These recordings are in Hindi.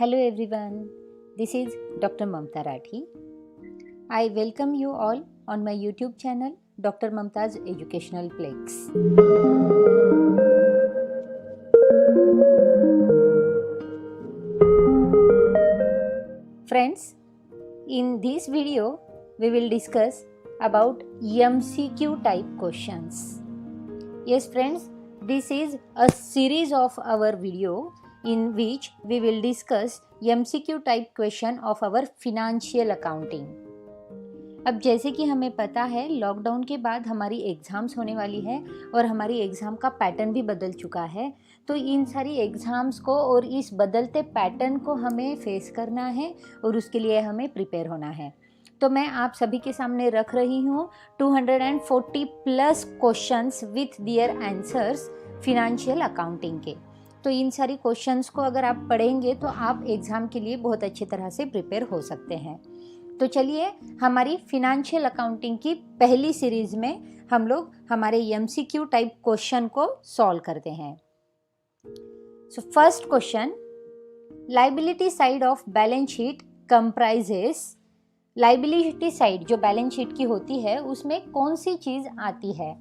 Hello everyone, this is Dr. Mamta Rathi. I welcome you all on my YouTube channel Dr. Mamta's Educational Plex. Friends, in this video we will discuss about MCQ type questions. Yes friends, this is a series of our video in which we will discuss MCQ type question of our financial accounting. अब जैसे कि हमें पता है लॉकडाउन के बाद हमारी एग्ज़ाम्स होने वाली है और हमारी एग्ज़ाम का पैटर्न भी बदल चुका है, तो इन सारी एग्ज़ाम्स को और इस बदलते पैटर्न को हमें फेस करना है और उसके लिए हमें प्रिपेयर होना है। तो मैं आप सभी के सामने रख रही हूँ 240 plus questions with their answers financial accounting के। तो इन सारी क्वेश्चंस को अगर आप पढ़ेंगे तो आप एग्ज़ाम के लिए बहुत अच्छी तरह से प्रिपेयर हो सकते हैं। तो चलिए हमारी फिनेंशियल अकाउंटिंग की पहली सीरीज़ में हम लोग हमारे MCQ टाइप क्वेश्चन को सॉल्व करते हैं। So first question, liability side of balance sheet comprises. Liability side जो बैलेंस शीट की होती है उसमें कौन सी चीज़ आती है?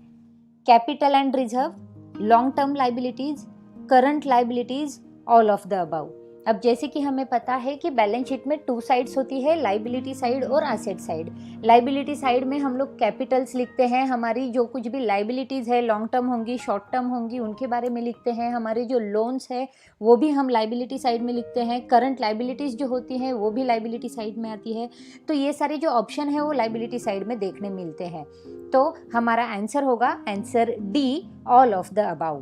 Capital and reserve, long term liabilities, current liabilities, all of the above. अब जैसे कि हमें पता है कि बैलेंस शीट में टू साइड्स होती है, लायबिलिटी साइड और एसेट साइड। लायबिलिटी साइड में हम लोग कैपिटल्स लिखते हैं, हमारी जो कुछ भी लायबिलिटीज़ है लॉन्ग टर्म होंगी शॉर्ट टर्म होंगी उनके बारे में लिखते हैं, हमारे जो लोन्स है वो भी हम लायबिलिटी साइड में लिखते हैं, करंट लायबिलिटीज़ जो होती हैं वो भी लायबिलिटी साइड में आती है। तो ये सारे जो ऑप्शन है वो लायबिलिटी साइड में देखने मिलते हैं। तो हमारा आंसर होगा answer D, all of the about.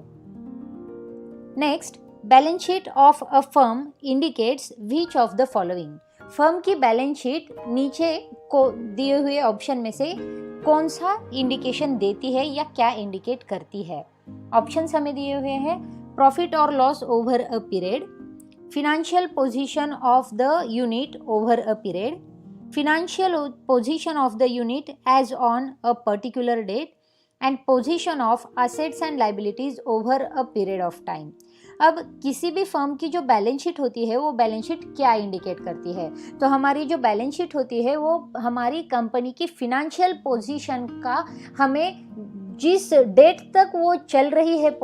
Next, balance sheet of a firm indicates which of the following. Firm की बैलेंस शीट नीचे को दिए हुए ऑप्शन में से कौन सा इंडिकेशन देती है या क्या इंडिकेट करती है? ऑप्शंस हमें दिए हुए हैं, प्रॉफिट और loss over a period, financial position of the unit over a period, financial position of the unit as on a particular date, and position of assets and liabilities over a period of time। अब किसी भी फर्म की जो बैलेंस शीट होती है वो बैलेंस शीट क्या इंडिकेट करती है? तो हमारी जो बैलेंस शीट होती है वो हमारी कंपनी की फिनेंशियल पोजीशन का, हमें जिस डेट तक वो चल रही है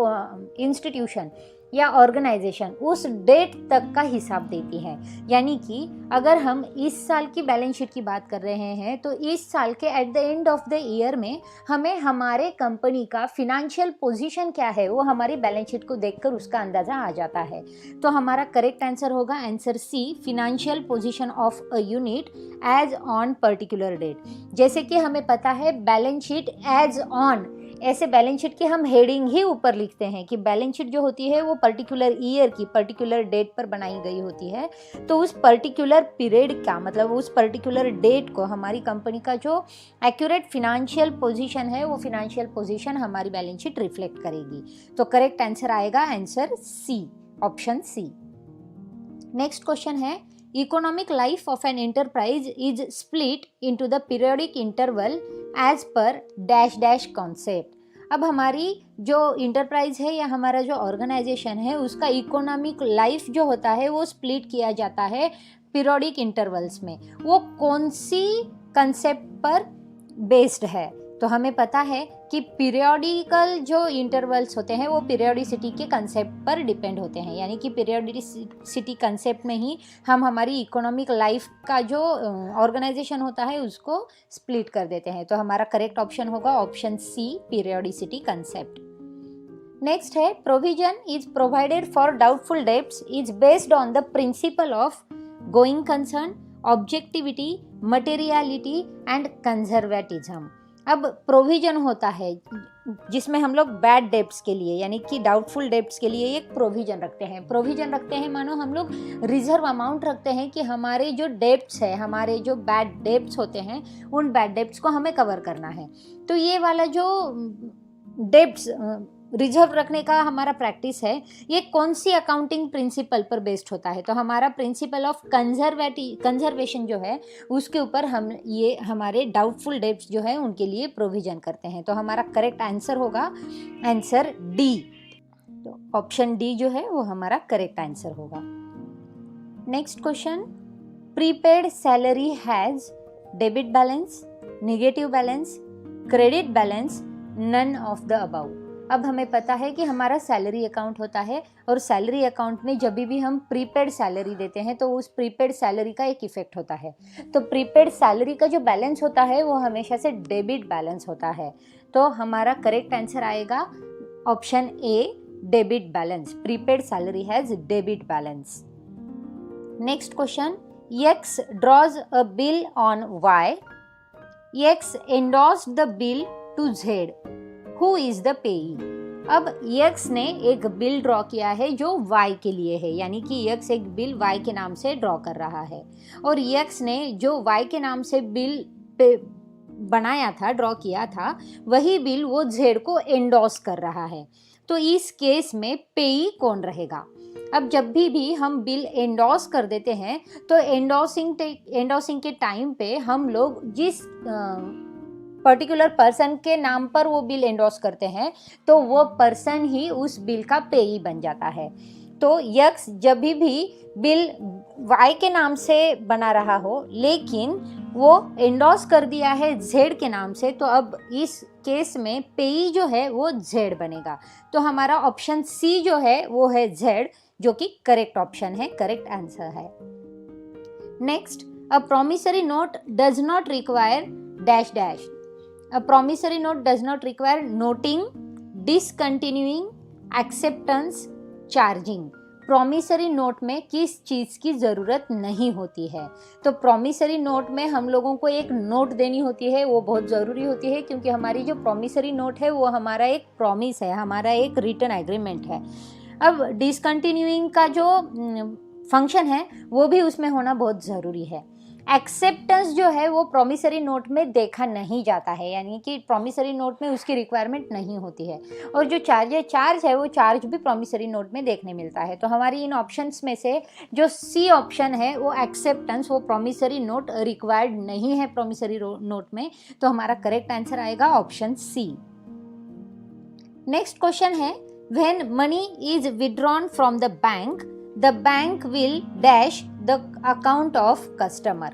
इंस्टीट्यूशन या ऑर्गेनाइजेशन उस डेट तक का हिसाब देती है। यानी कि अगर हम इस साल की बैलेंस शीट की बात कर रहे हैं तो इस साल के eight the end of the year में हमें हमारे कंपनी का फिनेंशियल पोजीशन क्या है वो हमारी बैलेंस शीट को देखकर उसका अंदाज़ा आ जाता है। तो हमारा करेक्ट आंसर होगा answer C, financial position of a unit as on particular date. जैसे कि हमें पता है बैलेंस शीट एज ऑन, ऐसे बैलेंस शीट की हम हेडिंग ही ऊपर लिखते हैं कि बैलेंस शीट जो होती है वो पर्टिकुलर ईयर की पर्टिकुलर डेट पर बनाई गई होती है। तो उस पर्टिकुलर पीरियड का मतलब उस पर्टिकुलर डेट को हमारी कंपनी का जो एक्यूरेट फिनेंशियल पोजीशन है वो फिनेंशियल पोजीशन हमारी बैलेंस शीट रिफ्लेक्ट करेगी। तो करेक्ट आंसर आएगा answer C, option C. Next question है, economic life of an enterprise is split into the periodic interval as per dash dash concept. अब हमारी जो इंटरप्राइज है या हमारा जो ऑर्गेनाइजेशन है उसका इकोनॉमिक लाइफ जो होता है वो स्प्लिट किया जाता है पीरियोडिक इंटरवल्स में। वो कौन सी कंसेप्ट पर बेस्ड है? तो हमें पता है कि पीरियोडिकल जो इंटरवल्स होते हैं वो पीरियोडिसिटी के कंसेप्ट पर डिपेंड होते हैं। यानी कि पीरियोडिसिटी कंसेप्ट में ही हम हमारी इकोनॉमिक लाइफ का जो ऑर्गेनाइजेशन होता है उसको स्प्लिट कर देते हैं। तो हमारा करेक्ट ऑप्शन होगा option C, periodicity concept. Next है, provision is provided for doubtful debts is based on the principle of going concern, objectivity, materiality and conservatism. अब प्रोविजन होता है जिसमें हम लोग बैड डेब्ट्स के लिए यानी कि डाउटफुल डेब्ट्स के लिए एक प्रोविजन रखते हैं। प्रोविजन रखते हैं मानो हम लोग रिजर्व अमाउंट रखते हैं कि हमारे जो डेब्ट्स है, हमारे जो बैड डेब्ट्स होते हैं उन बैड डेब्ट्स को हमें कवर करना है। तो ये वाला जो डेब्ट्स रिजर्व रखने का हमारा प्रैक्टिस है ये कौन सी अकाउंटिंग प्रिंसिपल पर बेस्ड होता है? तो हमारा प्रिंसिपल ऑफ कंजर्वेशन जो है उसके ऊपर हम ये हमारे डाउटफुल डेब्ट्स जो है उनके लिए प्रोविजन करते हैं। तो हमारा करेक्ट आंसर होगा आंसर डी। तो ऑप्शन डी जो है वो हमारा करेक्ट आंसर होगा। Next question, prepaid salary has debit balance, negative balance, credit balance, none of the above. अब हमें पता है कि हमारा सैलरी अकाउंट होता है और सैलरी अकाउंट में जब भी हम प्रीपेड सैलरी देते हैं तो उस प्रीपेड सैलरी का एक इफेक्ट होता है। तो प्रीपेड सैलरी का जो बैलेंस होता है वो हमेशा से डेबिट बैलेंस होता है। तो हमारा करेक्ट आंसर आएगा option A, debit balance. Prepaid salary has debit balance. Next question, X draws a bill on Y. X endorsed the bill to Z. Who is the payee? अब X ने एक बिल ड्रॉ किया है जो Y के लिए है, यानी कि X एक बिल Y के नाम से ड्रॉ कर रहा है और X ने जो Y के नाम से बिल बनाया था, ड्रॉ किया था, वही बिल वो Z को एंडोर्स कर रहा है। तो इस केस में पेई कौन रहेगा? अब जब भी हम बिल एंडोर्स कर देते हैं तो एंडोर्सिंग के टाइम पे हम लोग जिस पर्टिकुलर पर्सन के नाम पर वो बिल एंडोर्स करते हैं तो वो पर्सन ही उस बिल का पेई बन जाता है। तो यक्स जब भी बिल वाई के नाम से बना रहा हो लेकिन वो एंडोर्स कर दिया है जेड के नाम से, तो अब इस केस में पेई जो है वो जेड बनेगा। तो हमारा ऑप्शन सी जो है वो है जेड, जो कि करेक्ट ऑप्शन है, करेक्ट आंसर है। Next, a promissory note does not require dash dash. A promissory note does not require noting, discontinuing, acceptance, charging. Promissory note में किस चीज़ की ज़रूरत नहीं होती है? तो प्रॉमिसरी नोट में हम लोगों को एक नोट देनी होती है, वो बहुत ज़रूरी होती है क्योंकि हमारी जो प्रॉमिसरी नोट है वो हमारा एक प्रॉमिस है, हमारा एक रिटन एग्रीमेंट है। अब डिसकंटिन्यूइंग का जो फंक्शन है वो भी उसमें होना बहुत ज़रूरी है। एक्सेप्टेंस जो है वो प्रॉमिसरी नोट में देखा नहीं जाता है, यानी कि प्रॉमिसरी नोट में उसकी रिक्वायरमेंट नहीं होती है। और जो चार्ज है वो चार्ज भी प्रॉमिसरी नोट में देखने मिलता है। तो हमारी इन ऑप्शंस में से जो सी ऑप्शन है वो एक्सेप्टेंस, वो प्रॉमिसरी नोट रिक्वायर्ड नहीं है प्रॉमिसरी नोट में, तो हमारा करेक्ट आंसर आएगा ऑप्शन सी। नेक्स्ट क्वेश्चन है, when money is withdrawn from the bank will dash the account of customer।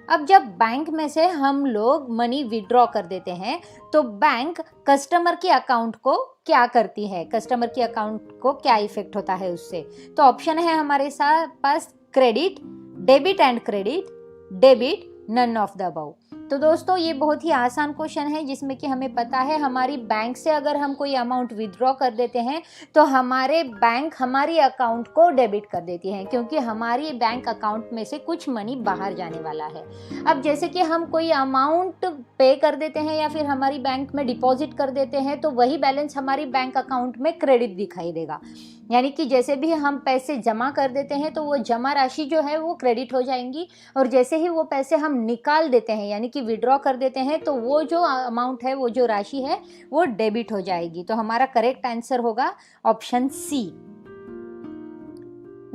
अब जब बैंक में से हम लोग मनी विड्रॉ कर देते हैं तो बैंक कस्टमर के अकाउंट को क्या करती है, कस्टमर के अकाउंट को क्या इफेक्ट होता है उससे? तो ऑप्शन है हमारे पास credit, debit and credit, debit, none of the above. तो दोस्तों ये बहुत ही आसान क्वेश्चन है जिसमें कि हमें पता है हमारी बैंक से अगर हम कोई अमाउंट विड्रॉ कर देते हैं तो हमारे बैंक हमारी अकाउंट को डेबिट कर देती है, क्योंकि हमारी बैंक अकाउंट में से कुछ मनी बाहर जाने वाला है। अब जैसे कि हम कोई अमाउंट पे कर देते हैं या फिर हमारी बैंक में डिपॉजिट कर देते हैं तो वही बैलेंस हमारी बैंक अकाउंट में क्रेडिट दिखाई देगा, यानी कि जैसे भी हम पैसे जमा कर देते हैं तो वो जमा राशि जो है वो क्रेडिट हो जाएंगी और जैसे ही वो पैसे हम निकाल देते हैं यानी कि विड्रॉ कर देते हैं तो वो जो अमाउंट है, वो जो राशि है वो डेबिट हो जाएगी। तो हमारा करेक्ट आंसर होगा option C.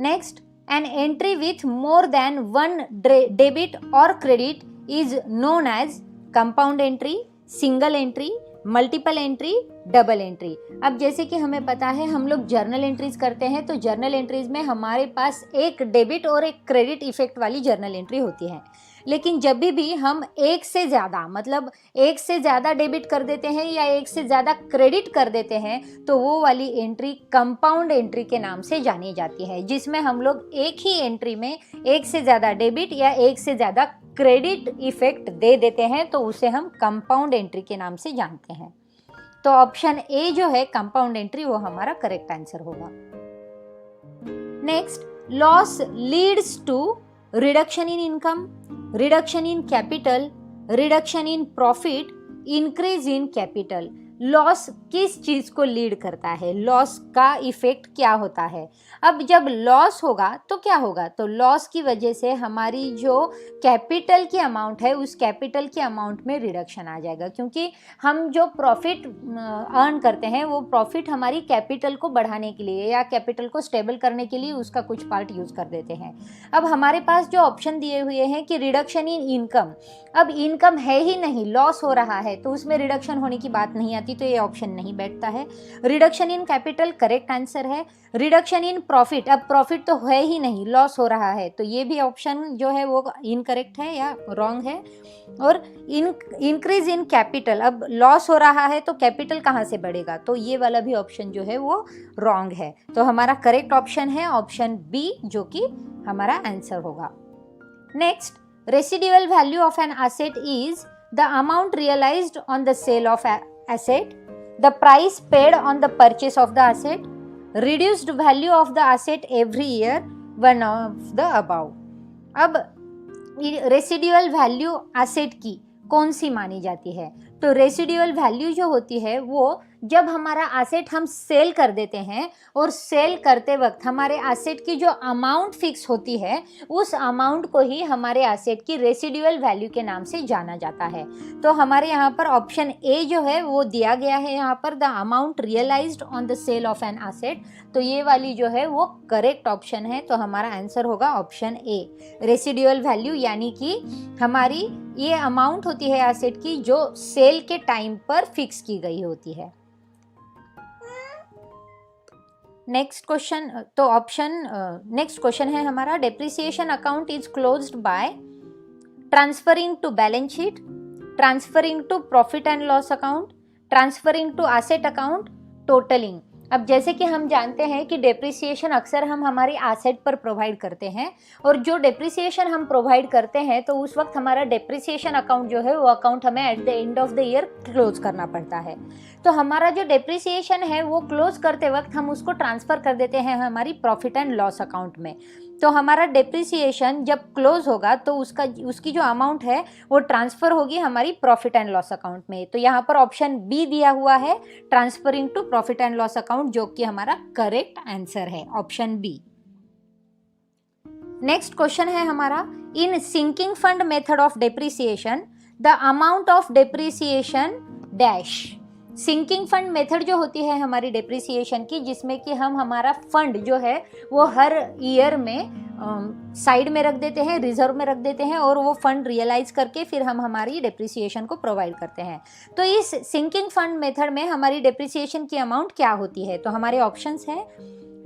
Next, an entry with more than one debit और credit is known as compound entry, single entry, multiple entry, double entry. अब जैसे कि हमें पता है हम लोग जर्नल एंट्रीज करते हैं तो जर्नल एंट्रीज में हमारे पास एक डेबिट और एक क्रेडिट इफेक्ट वाली जर्नल एंट्री होती है, लेकिन जब भी हम एक से ज़्यादा मतलब एक से ज़्यादा डेबिट कर देते हैं या एक से ज़्यादा क्रेडिट कर देते हैं तो वो वाली एंट्री कंपाउंड एंट्री के नाम से जानी जाती है, जिसमें हम लोग एक ही एंट्री में एक से ज़्यादा डेबिट या एक से ज़्यादा क्रेडिट इफेक्ट दे देते हैं तो उसे हम कंपाउंड एंट्री के नाम से जानते हैं। तो ऑप्शन ए जो है कंपाउंड एंट्री वो हमारा करेक्ट आंसर होगा। Next, loss leads to reduction in income, reduction in capital, reduction in profit, increase in capital. Loss किस चीज को लीड करता है, लॉस का इफेक्ट क्या होता है? अब जब लॉस होगा तो क्या होगा? तो लॉस की वजह से हमारी जो कैपिटल की अमाउंट है उस कैपिटल की अमाउंट में रिडक्शन आ जाएगा, क्योंकि हम जो प्रॉफिट अर्न करते हैं वो प्रॉफिट हमारी कैपिटल को बढ़ाने के लिए या कैपिटल को स्टेबल करने के लिए उसका कुछ पार्ट यूज कर देते हैं। अब हमारे पास जो ऑप्शन दिए हुए हैं कि रिडक्शन इन इनकम, अब इनकम है ही नहीं, लॉस हो रहा है तो उसमें रिडक्शन होने की बात नहीं आती बनाती तो ये ऑप्शन नहीं बैठता है। Reduction in capital correct answer है। रिडक्शन इन प्रॉफिट, अब प्रॉफिट तो है ही नहीं, लॉस हो रहा है, तो ये भी ऑप्शन जो है वो इनकरेक्ट है या रॉन्ग है। और इंक्रीज इन कैपिटल, अब लॉस हो रहा है तो कैपिटल कहाँ से बढ़ेगा, तो ये वाला भी ऑप्शन जो है वो रॉन्ग है। तो हमारा करेक्ट ऑप्शन है ऑप्शन बी, जो कि हमारा आंसर होगा। Next, residual value of an asset is the amount realised on the sale of asset, the price paid on the purchase of the asset, reduced value of the asset every year, one of the above. अब रेसिडुअल वैल्यू एसेट की कौन सी मानी जाती है, तो रेसिडुअल वैल्यू जो होती है वो जब हमारा एसेट हम सेल कर देते हैं और सेल करते वक्त हमारे एसेट की जो अमाउंट फिक्स होती है उस अमाउंट को ही हमारे एसेट की रेसिडुअल वैल्यू के नाम से जाना जाता है। तो हमारे यहाँ पर ऑप्शन ए जो है वो दिया गया है यहाँ पर, the amount realised on the sale of an asset, तो ये वाली जो है वो करेक्ट ऑप्शन है। तो हमारा आंसर होगा ऑप्शन ए, रेसिडुअल वैल्यू, यानी कि हमारी ये अमाउंट होती है एसेट की जो सेल के टाइम पर फिक्स की गई होती है। नेक्स्ट क्वेश्चन, तो नेक्स्ट क्वेश्चन है हमारा, depreciation account is closed by transferring to balance sheet, transferring to profit and loss account, transferring to asset account, totalling. अब जैसे कि हम जानते हैं कि डेप्रिसिएशन अक्सर हम हमारी एसेट पर प्रोवाइड करते हैं, और जो डेप्रिसिएशन हम प्रोवाइड करते हैं तो उस वक्त हमारा डेप्रिसिएशन अकाउंट जो है वो अकाउंट हमें eight the end of the year close करना पड़ता है। तो हमारा जो डेप्रिसिएशन है वो क्लोज करते वक्त हम उसको ट्रांसफ़र कर देते हैं हमारी प्रॉफिट एंड लॉस अकाउंट में। तो हमारा डेप्रिसिएशन जब क्लोज होगा तो उसकी जो अमाउंट है वो ट्रांसफ़र होगी हमारी प्रॉफिट एंड लॉस अकाउंट में। तो यहाँ पर ऑप्शन बी दिया हुआ है, transferring to profit and loss account, जो कि हमारा करेक्ट आंसर है, ऑप्शन बी। नेक्स्ट क्वेश्चन है हमारा, in sinking fund method of depreciation the amount of depreciation dash. Sinking fund method जो होती है हमारी डेप्रिसिएशन की, जिसमें कि हम हमारा फंड जो है वो हर ईयर में साइड में रख देते हैं, रिजर्व में रख देते हैं, और वो फंड रियलाइज करके फिर हम हमारी डेप्रिसिएशन को प्रोवाइड करते हैं। तो इस सिंकिंग फंड मेथड में हमारी डेप्रिसिएशन की अमाउंट क्या होती है, तो हमारे ऑप्शंस हैं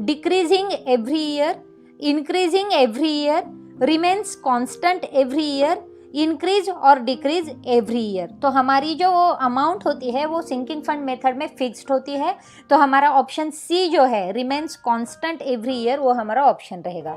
decreasing every year, increasing every year, remains constant every year, increase और डिक्रीज एवरी ईयर। तो हमारी जो अमाउंट होती है वो सिंकिंग फंड मेथड में फिक्स्ड होती है। तो हमारा ऑप्शन सी जो है, रिमेन्स कांस्टेंट एवरी ईयर, वो हमारा ऑप्शन रहेगा।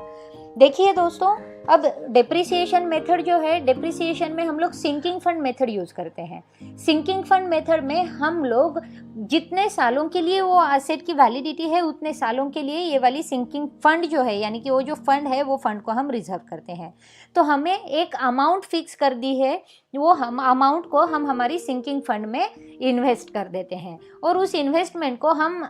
देखिए दोस्तों, अब डेप्रिसिएशन मेथड जो है, डेप्रिसिएशन में हम लोग सिंकिंग फंड मेथड यूज़ करते हैं। सिंकिंग फंड मेथड में हम लोग जितने सालों के लिए वो एसेट की वैलिडिटी है उतने सालों के लिए ये वाली सिंकिंग फंड जो है, यानी कि वो जो फंड है वो फंड को हम रिजर्व करते हैं। तो हमें एक अमाउंट फिक्स कर दी है, वो हम अमाउंट को हम हमारी सिंकिंग फंड में इन्वेस्ट कर देते हैं, और उस इन्वेस्टमेंट को हम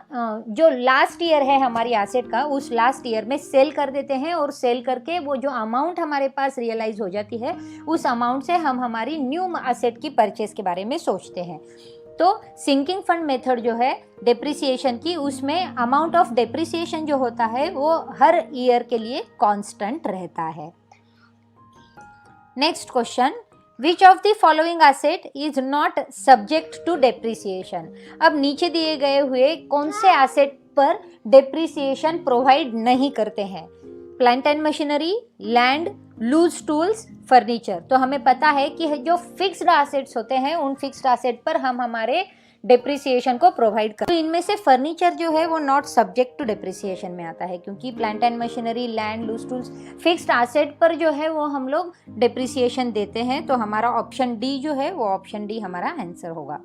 जो लास्ट ईयर है हमारी एसेट का, उस लास्ट ईयर में सेल कर देते हैं, और सेल करके वो जो अमाउंट हमारे पास रियलाइज हो जाती है उस अमाउंट से हम हमारी न्यू एसेट की परचेस के बारे में सोचते हैं। तो सिंकिंग फंड मेथड जो है डेप्रिसिएशन की, उसमें अमाउंट ऑफ डेप्रिसिएशन जो होता है वो हर ईयर के लिए कांस्टेंट रहता है। Next question, which of the following asset is not subject to depreciation. अब नीचे दिए गए हुए कौन से एसेट पर डेप्रिसिएशन प्रोवाइड नहीं करते हैं, plant and machinery, land, loose tools, furniture. तो हमें पता है कि जो फिक्स्ड एसेट्स होते हैं उन फिक्स्ड एसेट पर हम हमारे डेप्रिसिएशन को प्रोवाइड करते हैं। तो इनमें से फर्नीचर जो है वो नॉट सब्जेक्ट टू डेप्रिसिएशन में आता है, क्योंकि plant and machinery, land, loose tools, fixed asset पर जो है वो हम लोग डेप्रिसिएशन देते हैं। तो हमारा ऑप्शन डी जो है वो ऑप्शन डी हमारा आंसर होगा।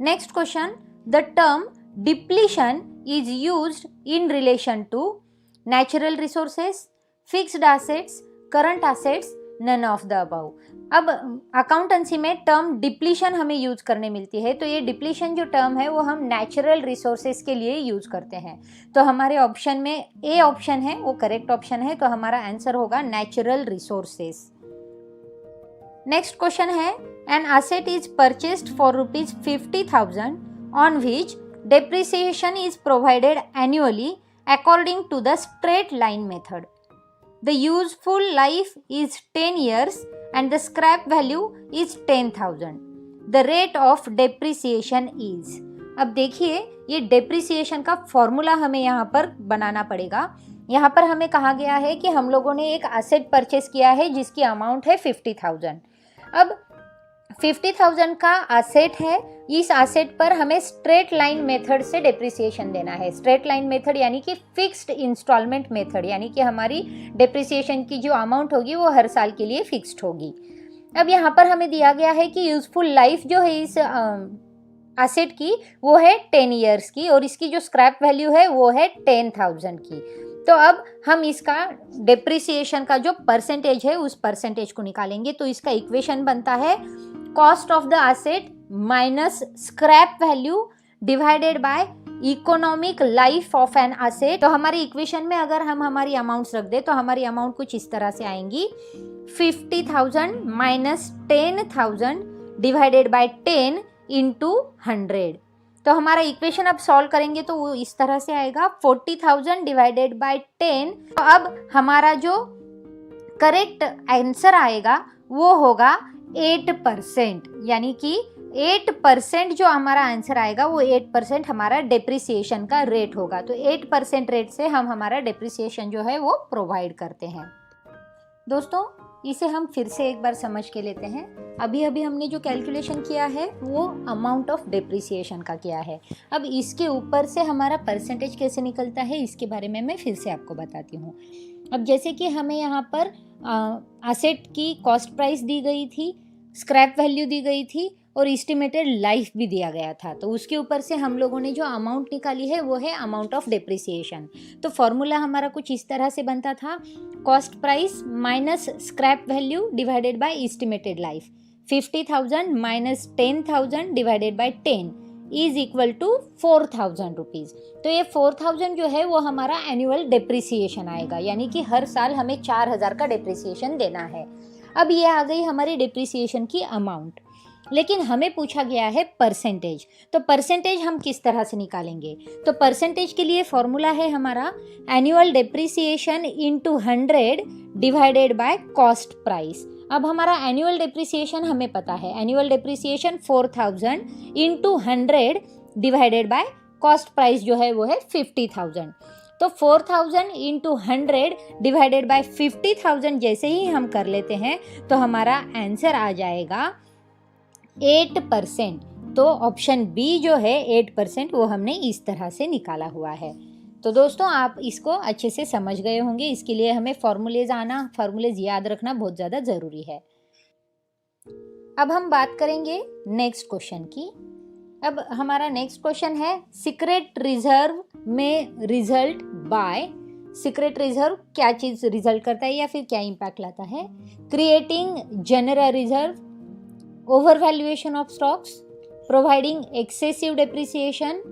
Next question, the term depletion is used in relation to natural resources, fixed assets, current assets, none of the above. अब अकाउंटेंसी में टर्म डिप्लीशन हमें यूज करने मिलती है, तो ये डिप्लीशन जो टर्म है वो हम नेचुरल रिसोर्सेज के लिए यूज करते हैं। तो हमारे ऑप्शन में ए ऑप्शन है वो करेक्ट ऑप्शन है, तो हमारा आंसर होगा नेचुरल रिसोर्सेज। नेक्स्ट क्वेश्चन है, N asset is purchased for ₹50,000 on which depreciation is provided annually according to the straight line method. The useful life is 10 years and the scrap value is 10,000. The rate of depreciation is. अब देखिए ये डेप्रिसिएशन का फॉर्मूला हमें यहाँ पर बनाना पड़ेगा। यहाँ पर हमें कहा गया है कि हम लोगों ने एक एसेट परचेस किया है जिसकी अमाउंट है 50,000। अब 50,000 का एसेट है, इस एसेट पर हमें स्ट्रेट लाइन मेथड से डेप्रिसिएशन देना है। स्ट्रेट लाइन मेथड यानी कि फिक्स्ड इंस्टॉलमेंट मेथड, यानी कि हमारी डेप्रिसिएशन की जो अमाउंट होगी वो हर साल के लिए फिक्स्ड होगी। अब यहाँ पर हमें दिया गया है कि यूजफुल लाइफ जो है इस एसेट की वो है 10 ईयर्स की, और इसकी जो स्क्रैप वैल्यू है वो है 10,000 की। तो अब हम इसका डेप्रिसिएशन का जो परसेंटेज है उस परसेंटेज को निकालेंगे। तो इसका इक्वेशन बनता है cost of the asset minus scrap value divided bye economic life of an asset. तो हमारी इक्वेशन में अगर हम हमारी अमाउंट्स रख दे तो हमारी अमाउंट कुछ इस तरह से आएंगी, 50,000 माइनस 10,000 डिवाइडेड बाय 10 इंटू 100। तो हमारा इक्वेशन अब सॉल्व करेंगे तो वो इस तरह से आएगा 40,000 डिवाइडेड बाय 10। तो अब हमारा जो करेक्ट आंसर आएगा वो होगा 8%, यानी कि 8% जो हमारा आंसर आएगा वो 8% हमारा डेप्रिसिएशन का रेट होगा। तो 8% रेट से हम हमारा डेप्रिसिएशन जो है वो प्रोवाइड करते हैं। दोस्तों इसे हम फिर से एक बार समझ के लेते हैं। अभी हमने जो कैलकुलेशन किया है वो अमाउंट ऑफ डेप्रिसिएशन का किया है। अब इसके ऊपर से हमारा परसेंटेज कैसे निकलता है इसके बारे में मैं फिर से आपको बताती हूँ। अब जैसे कि हमें यहाँ पर एसेट की कॉस्ट प्राइस दी गई थी, स्क्रैप वैल्यू दी गई थी और एस्टिमेटेड लाइफ भी दिया गया था। तो उसके ऊपर से हम लोगों ने जो अमाउंट निकाली है वो है अमाउंट ऑफ डेप्रिसिएशन। तो फॉर्मूला हमारा कुछ इस तरह से बनता था, cost price minus scrap value divided by estimated life, 50,000 minus 10,000 divided by 10 is equal to 4,000 rupees. तो ये 4,000 जो है वो हमारा एनुअल डेप्रिसिएशन आएगा, यानी कि हर साल हमें 4,000 का डेप्रिसिएशन देना है। अब ये आ गई हमारी डेप्रिसिएशन की अमाउंट, लेकिन हमें पूछा गया है परसेंटेज। तो परसेंटेज हम किस तरह से निकालेंगे? तो परसेंटेज के लिए फॉर्मूला है हमारा annual depreciation into 100 divided by cost price. अब हमारा एनुअल डेप्रिसिएशन हमें पता है, annual depreciation 4,000 into 100 divided by cost price जो है वो है 50,000। तो 4,000 इंटू 100 डिवाइडेड बाय 50,000 जैसे ही हम कर लेते हैं तो हमारा आंसर आ जाएगा 8%। तो ऑप्शन बी जो है 8% वो हमने इस तरह से निकाला हुआ है। तो दोस्तों आप इसको अच्छे से समझ गए होंगे। इसके लिए हमें फॉर्मूलेज याद रखना बहुत ज़्यादा ज़रूरी है। अब हम बात करेंगे नेक्स्ट क्वेश्चन की। अब हमारा नेक्स्ट क्वेश्चन है सीक्रेट रिजर्व में रिजल्ट बाय। सीक्रेट रिजर्व क्या चीज़ रिजल्ट करता है या फिर क्या इम्पैक्ट लाता है? Creating general reserve, over valuation of stocks, providing excessive depreciation,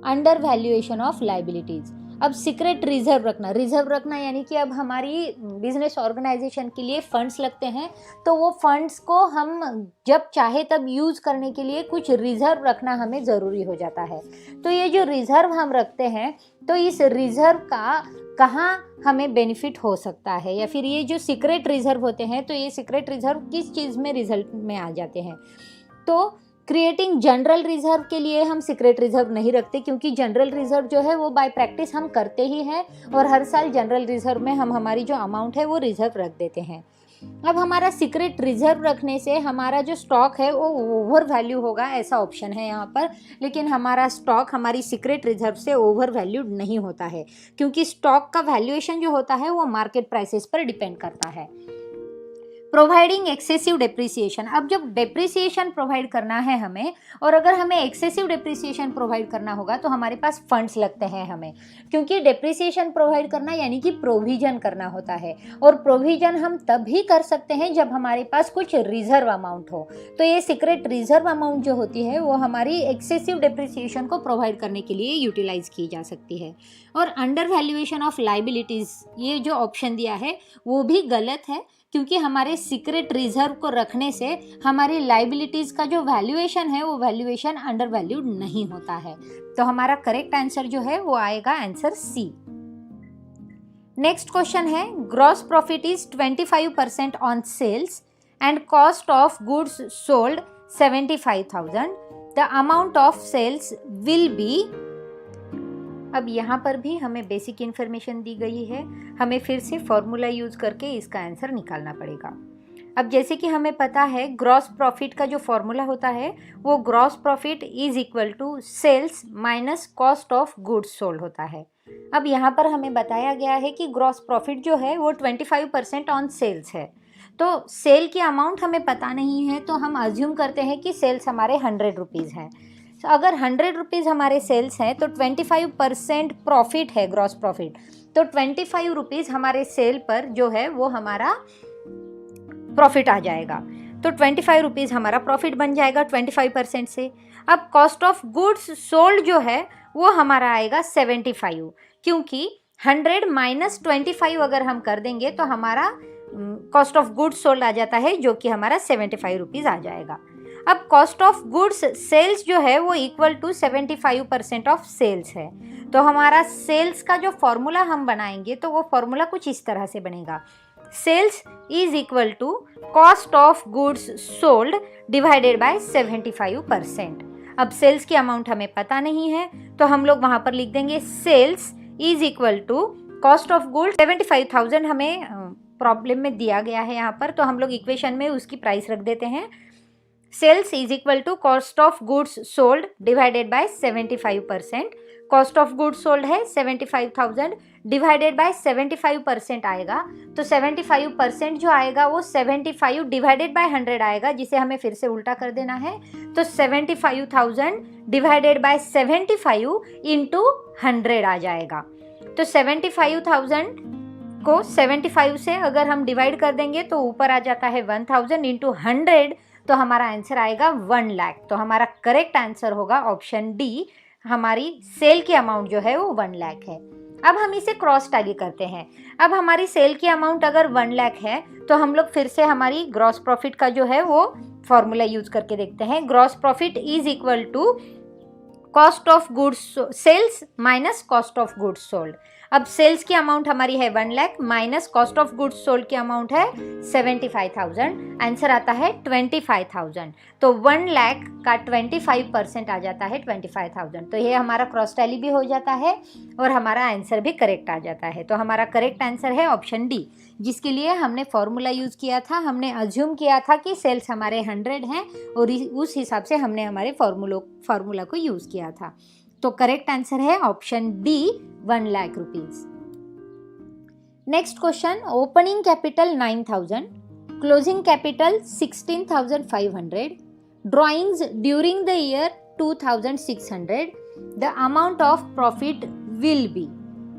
under valuation of liabilities. अब सीक्रेट रिजर्व रखना यानी कि अब हमारी बिजनेस ऑर्गेनाइजेशन के लिए फंड्स लगते हैं, तो वो फंड्स को हम जब चाहे तब यूज़ करने के लिए कुछ रिजर्व रखना हमें ज़रूरी हो जाता है। तो ये जो रिजर्व हम रखते हैं तो इस रिजर्व का कहाँ हमें बेनिफिट हो सकता है, या फिर ये जो सीक्रेट रिजर्व होते हैं तो ये सीक्रेट रिजर्व किस चीज़ में रिजल्ट में आ जाते हैं? तो क्रिएटिंग जनरल रिजर्व के लिए हम सीक्रेट रिजर्व नहीं रखते, क्योंकि जनरल रिजर्व जो है वो बाय प्रैक्टिस हम करते ही हैं और हर साल जनरल रिजर्व में हम हमारी जो अमाउंट है वो रिजर्व रख देते हैं। अब हमारा सीक्रेट रिजर्व रखने से हमारा जो स्टॉक है वो ओवर वैल्यू होगा, ऐसा ऑप्शन है यहाँ पर, लेकिन हमारा स्टॉक हमारी सीक्रेट रिजर्व से ओवर वैल्यूड नहीं होता है, क्योंकि स्टॉक का वैल्यूएशन जो होता है वो मार्केट प्राइसेस पर डिपेंड करता है। Providing excessive depreciation. अब जब डेप्रिसिएशन प्रोवाइड करना है हमें, और अगर हमें एक्सेसिव डेप्रिसिएशन प्रोवाइड करना होगा तो हमारे पास फंड्स लगते हैं हमें, क्योंकि डेप्रिसिएशन प्रोवाइड करना यानी कि प्रोविजन करना होता है, और प्रोविजन हम तभी कर सकते हैं जब हमारे पास कुछ रिजर्व अमाउंट हो। तो ये सीक्रेट रिजर्व अमाउंट जो होती है वो हमारी एक्सेसिव डेप्रिसिएशन को प्रोवाइड करने के लिए यूटिलाइज की जा सकती है। और अंडर वैल्यूएशन ऑफ लाइबिलिटीज़, ये जो ऑप्शन दिया है वो भी गलत है, क्योंकि हमारे सीक्रेट रिजर्व को रखने से हमारी लाइबिलिटीज़ का जो वैल्यूएशन है वो वैल्यूएशन अंडर वैल्यूड नहीं होता है। तो हमारा करेक्ट आंसर जो है वो आएगा आंसर सी। नेक्स्ट क्वेश्चन है gross profit is 25% on sales and cost of goods sold 75,000, the amount of sales will be. अब यहाँ पर भी हमें बेसिक इन्फॉर्मेशन दी गई है, हमें फिर से फॉर्मूला यूज़ करके इसका आंसर निकालना पड़ेगा। अब जैसे कि हमें पता है ग्रॉस प्रॉफिट का जो फॉर्मूला होता है वो gross profit is equal to sales minus cost of goods sold होता है। अब यहाँ पर हमें बताया गया है कि ग्रॉस प्रॉफिट जो है वो 25% ऑन सेल्स है, तो सेल की अमाउंट हमें पता नहीं है, तो हम अज्यूम करते हैं कि सेल्स हमारे 100 रुपीज़ हैं। तो अगर 100 रुपीज़ हमारे सेल्स हैं तो 25% प्रॉफिट है ग्रॉस प्रॉफिट, तो 25 रुपीज़ हमारे सेल पर जो है वो हमारा प्रॉफिट आ जाएगा। तो 25 रुपीज़ हमारा प्रॉफिट बन जाएगा 25% से। अब कॉस्ट ऑफ गुड्स सोल्ड जो है वो हमारा आएगा 75, क्योंकि 100 माइनस 25 अगर हम कर देंगे तो हमारा कॉस्ट ऑफ गुड्स सोल्ड आ जाता है, जो कि हमारा 75 रुपीज़ आ जाएगा। अब कॉस्ट ऑफ गुड्स सेल्स जो है वो इक्वल टू 75% ऑफ सेल्स है, तो हमारा सेल्स का जो फॉर्मूला हम बनाएंगे तो वो फॉर्मूला कुछ इस तरह से बनेगा, sales is equal to cost of goods sold divided by 75%। अब सेल्स की अमाउंट हमें पता नहीं है, तो हम लोग वहाँ पर लिख देंगे sales is equal to cost of goods 75,000 हमें प्रॉब्लम में दिया गया है यहाँ पर, तो हम लोग इक्वेशन में उसकी प्राइस रख देते हैं। Sales is equal to cost of goods sold divided by 75%। Cost of goods sold है 75,000 डिवाइडेड बाय 75% आएगा, तो 75% जो आएगा वो 75 डिवाइडेड बाय 100 आएगा, जिसे हमें फिर से उल्टा कर देना है। तो 75,000 डिवाइडेड बाय 75 इंटू 100 आ जाएगा। तो 75,000 को 75 से अगर हम डिवाइड कर देंगे तो ऊपर आ जाता है 1000 इंटू 100, तो हमारा आंसर आएगा 1 लाख। तो हमारा करेक्ट आंसर होगा ऑप्शन डी, हमारी सेल की अमाउंट जो है वो 1 लाख है। अब हम इसे क्रॉस टैली करते हैं। अब हमारी सेल की अमाउंट अगर 1 लाख है तो हम लोग फिर से हमारी ग्रॉस प्रॉफिट का जो है वो फॉर्मूला यूज करके देखते हैं। Gross profit is equal to cost of goods sales minus cost of goods sold. अब सेल्स की अमाउंट हमारी है 1 lakh minus cost of goods sold की अमाउंट है 75,000, आंसर आता है 25,000। तो 1 लाख का 25% आ जाता है 25,000, तो ये हमारा क्रॉस टैली भी हो जाता है और हमारा आंसर भी करेक्ट आ जाता है। तो हमारा करेक्ट आंसर है ऑप्शन डी, जिसके लिए हमने फॉर्मूला यूज़ किया था। हमने अज्यूम किया था कि सेल्स हमारे 100 हैं और उस हिसाब से हमने हमारे फॉर्मूला को यूज़ किया था। तो करेक्ट आंसर है option D, 1 lakh rupees. Next question, opening capital 9,000, closing capital 16,500, drawings during the year 2,600, the amount of profit will be.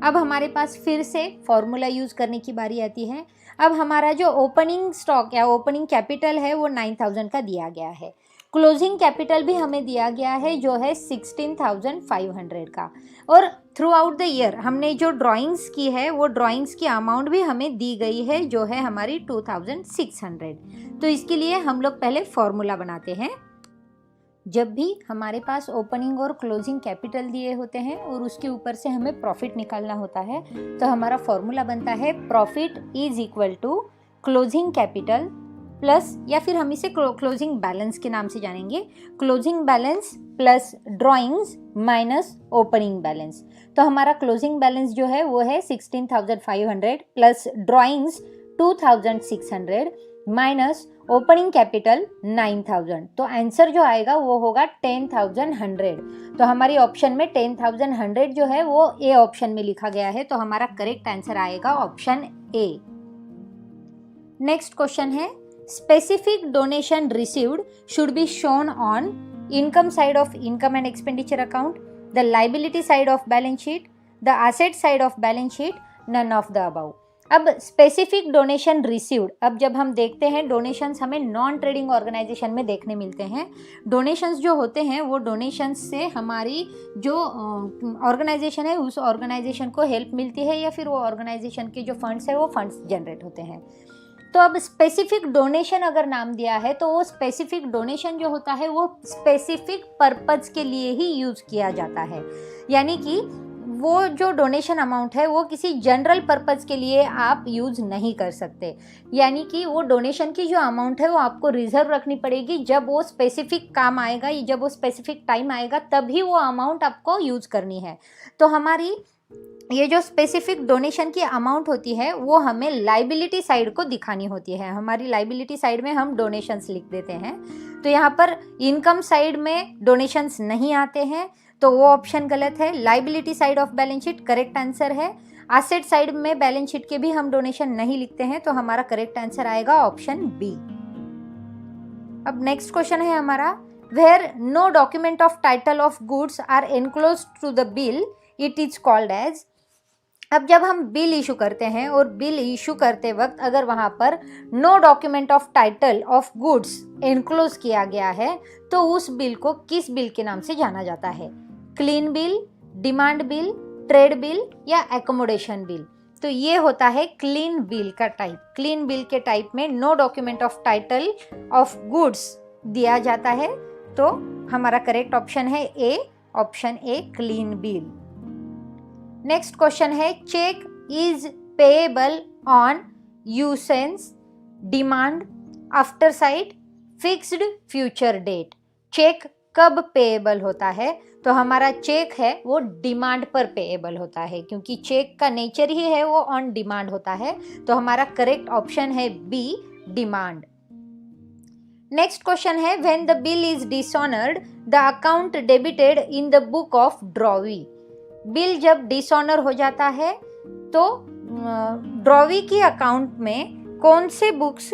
अब हमारे पास फिर से फॉर्मूला यूज करने की बारी आती है। अब हमारा जो ओपनिंग स्टॉक या ओपनिंग कैपिटल है वो 9,000 का दिया गया है, क्लोजिंग कैपिटल भी हमें दिया गया है जो है 16,500 का, और थ्रू आउट द ईयर हमने जो ड्राइंग्स की है वो ड्राइंग्स की अमाउंट भी हमें दी गई है जो है हमारी 2,600। तो इसके लिए हम लोग पहले फॉर्मूला बनाते हैं। जब भी हमारे पास ओपनिंग और क्लोजिंग कैपिटल दिए होते हैं और उसके ऊपर से हमें प्रॉफिट निकालना होता है, तो हमारा फॉर्मूला बनता है profit is equal to closing capital plus, या फिर हम इसे क्लोजिंग बैलेंस के नाम से जानेंगे, closing balance plus drawings minus opening balance. तो हमारा क्लोजिंग बैलेंस जो है वो है 16,500 plus drawings 2,600 minus opening capital 9,000। तो आंसर जो आएगा वो होगा 10,100। तो हमारी ऑप्शन में 10,100 जो है वो ए ऑप्शन में लिखा गया है, तो हमारा करेक्ट आंसर आएगा ऑप्शन ए। नेक्स्ट क्वेश्चन है, specific donation received should be shown on income side of income and expenditure account, the liability side of balance sheet, the asset side of balance sheet, none of the above। अब स्पेसिफिक डोनेशन रिसीव्ड, अब जब हम देखते हैं डोनेशंस हमें नॉन ट्रेडिंग ऑर्गेनाइजेशन में देखने मिलते हैं। डोनेशंस जो होते हैं वो डोनेशंस से हमारी जो ऑर्गेनाइजेशन है उस ऑर्गेनाइजेशन को हेल्प मिलती है, या फिर वो ऑर्गेनाइजेशन के जो फंड्स है वो फंड्स जनरेट होते हैं। तो अब स्पेसिफिक डोनेशन अगर नाम दिया है तो वो स्पेसिफिक डोनेशन जो होता है वो स्पेसिफिक पर्पज़ के लिए ही यूज़ किया जाता है, यानी कि वो जो डोनेशन अमाउंट है वो किसी जनरल पर्पज़ के लिए आप यूज़ नहीं कर सकते, यानी कि वो डोनेशन की जो अमाउंट है वो आपको रिजर्व रखनी पड़ेगी। जब वो स्पेसिफिक काम आएगा, जब वो स्पेसिफिक टाइम आएगा, तभी वो अमाउंट आपको यूज़ करनी है। तो हमारी ये जो स्पेसिफिक डोनेशन की अमाउंट होती है वो हमें लाइबिलिटी साइड को दिखानी होती है। हमारी लाइबिलिटी साइड में हम डोनेशंस लिख देते हैं। तो यहाँ पर इनकम साइड में डोनेशंस नहीं आते हैं, तो वो ऑप्शन गलत है। Liability side of balance sheet correct answer है। एसेट साइड में बैलेंस शीट के भी हम डोनेशन नहीं लिखते हैं, तो हमारा करेक्ट आंसर आएगा ऑप्शन बी। अब नेक्स्ट क्वेश्चन है हमारा, where no document of title of goods are enclosed to the bill it is called as. अब जब हम बिल इशू करते हैं और बिल इशू करते वक्त अगर वहाँ पर no document of title of goods enclose किया गया है, तो उस बिल को किस बिल के नाम से जाना जाता है? Clean bill, demand bill, trade bill या एकोमोडेशन बिल? तो ये होता है क्लीन बिल का टाइप। क्लीन बिल के टाइप में no document of title of goods दिया जाता है, तो हमारा करेक्ट ऑप्शन है A, option A clean bill. Next question है, cheque is payable on usance, demand, after sight, fixed future date. Cheque कब पेएबल होता है? तो हमारा चेक है वो डिमांड पर पेएबल होता है, क्योंकि चेक का नेचर ही है वो ऑन डिमांड होता है। तो हमारा करेक्ट ऑप्शन है बी, डिमांड। नेक्स्ट क्वेश्चन है, when the bill is dishonoured the account debited in the book of drawee. Bill जब डिसऑनर हो जाता है तो ड्रॉवी की अकाउंट में कौन से बुक्स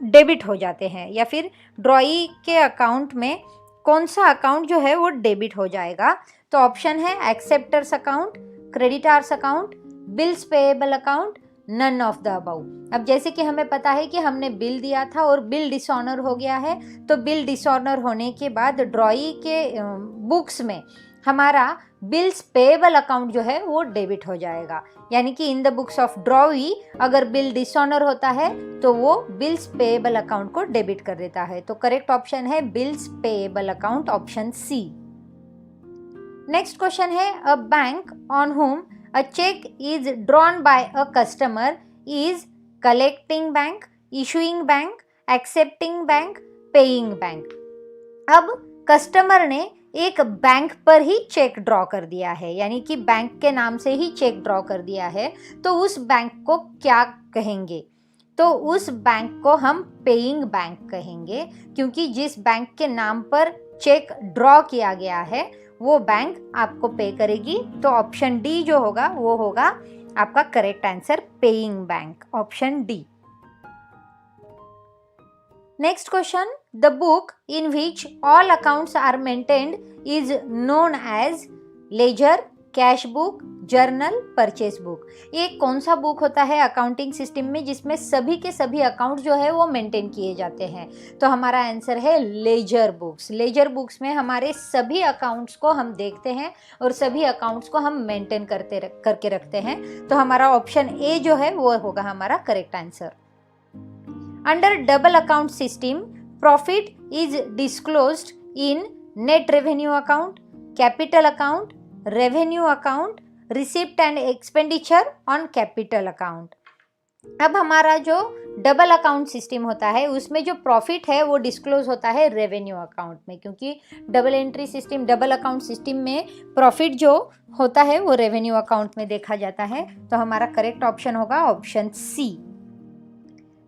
डेबिट हो जाते हैं, या फिर ड्रॉवी के अकाउंट में कौन सा अकाउंट जो है वो डेबिट हो जाएगा? तो ऑप्शन है acceptors account, creditors account, bills payable account, none of the above. अब जैसे कि हमें पता है कि हमने बिल दिया था और बिल डिसऑनर हो गया है, तो बिल डिसऑनर होने के बाद ड्रॉई के बुक्स में हमारा बिल्स पेएबल अकाउंट जो है वो डेबिट हो जाएगा। यानी कि in the books of drawee अगर बिल डिसऑनर होता है तो वो बिल्स पेएबल अकाउंट को डेबिट कर देता है। तो करेक्ट ऑप्शन है bills payable account, option C. Next question है, a bank on whom a cheque is drawn by a customer is collecting bank, issuing bank, accepting bank, paying bank. अब कस्टमर ने एक बैंक पर ही चेक ड्रॉ कर दिया है, यानी कि बैंक के नाम से ही चेक ड्रॉ कर दिया है, तो उस बैंक को क्या कहेंगे? तो उस बैंक को हम पेइंग बैंक कहेंगे, क्योंकि जिस बैंक के नाम पर चेक ड्रॉ किया गया है वो बैंक आपको पे करेगी। तो ऑप्शन डी जो होगा वो होगा आपका correct answer, paying bank, option D. Next question, the book in which all accounts are maintained is known as ledger, cash book, journal, purchase book. ये कौन सा बुक होता है अकाउंटिंग सिस्टम में जिसमें सभी के सभी अकाउंट जो है वो मेंटेन किए जाते हैं? तो हमारा आंसर है लेजर बुक्स। लेजर बुक्स में हमारे सभी अकाउंट्स को हम देखते हैं और सभी अकाउंट्स को हम मेंटेन करके रखते हैं। तो हमारा ऑप्शन ए जो है वो होगा हमारा correct answer. Under double account system, profit is disclosed in net revenue account, capital account, revenue account, receipt and expenditure on capital account। अब हमारा जो डबल अकाउंट सिस्टम होता है उसमें जो प्रॉफिट है वो डिस्क्लोज होता है रेवेन्यू अकाउंट में, क्योंकि double entry system, double account system में प्रॉफिट जो होता है वो रेवेन्यू अकाउंट में देखा जाता है। तो हमारा करेक्ट ऑप्शन होगा ऑप्शन सी।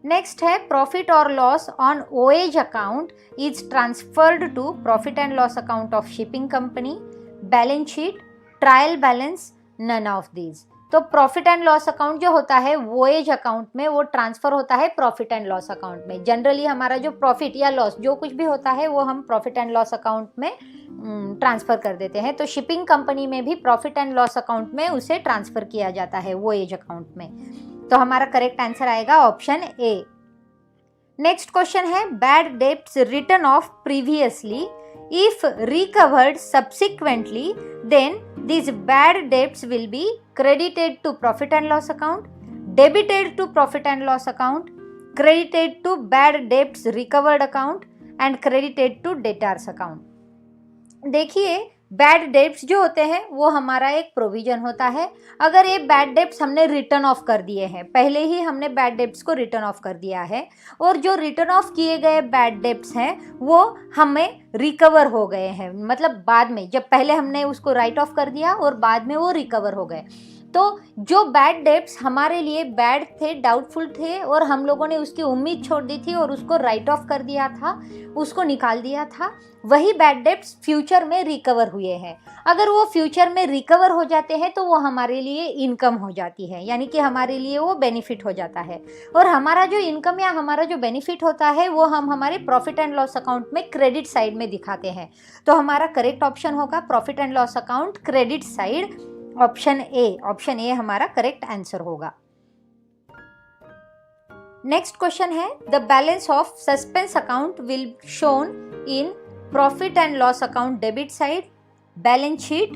नेक्स्ट है, प्रॉफिट और loss on voyage account is transferred to profit and loss account of shipping company, balance sheet, trial balance, none of these. तो प्रॉफिट एंड लॉस अकाउंट जो होता है वोएज अकाउंट में वो ट्रांसफर होता है प्रॉफिट एंड लॉस अकाउंट में। जनरली हमारा जो प्रॉफिट या लॉस जो कुछ भी होता है वो हम प्रॉफिट एंड लॉस अकाउंट में ट्रांसफर कर देते हैं। तो शिपिंग कंपनी में भी प्रॉफिट एंड लॉस अकाउंट में उसे ट्रांसफर किया जाता है वोएज अकाउंट में। तो हमारा करेक्ट आंसर आएगा ऑप्शन ए। नेक्स्ट क्वेश्चन है, bad debts return of previously if recovered subsequently then these bad debts will be credited to profit and loss account, debited to profit and loss account, credited to bad debts recovered account and credited to debtors account। देखिए बैड डेब्ट्स जो होते हैं वो हमारा एक प्रोविजन होता है। अगर ये बैड डेब्ट्स हमने रिटर्न ऑफ कर दिए हैं, पहले ही हमने बैड डेब्ट्स को रिटर्न ऑफ कर दिया है, और जो रिटर्न ऑफ किए गए बैड डेब्ट्स हैं वो हमें रिकवर हो गए हैं, मतलब बाद में, जब पहले हमने उसको राइट ऑफ कर दिया और बाद में वो रिकवर हो गए, तो जो बैड डेब्ट्स हमारे लिए बैड थे, डाउटफुल थे, और हम लोगों ने उसकी उम्मीद छोड़ दी थी और उसको राइट ऑफ कर दिया था, उसको निकाल दिया था, वही बैड डेब्ट्स फ्यूचर में रिकवर हुए हैं। अगर वो फ्यूचर में रिकवर हो जाते हैं तो वो हमारे लिए इनकम हो जाती है, यानी कि हमारे लिए वो बेनिफिट हो जाता है। और हमारा जो इनकम या हमारा जो बेनिफिट होता है वो हम हमारे प्रॉफिट एंड लॉस अकाउंट में क्रेडिट साइड में दिखाते हैं। तो हमारा करेक्ट ऑप्शन होगा profit and loss account credit side, option A. Option ए हमारा करेक्ट आंसर होगा। नेक्स्ट क्वेश्चन है, the balance of suspense account will shown in profit and loss account debit side, balance sheet,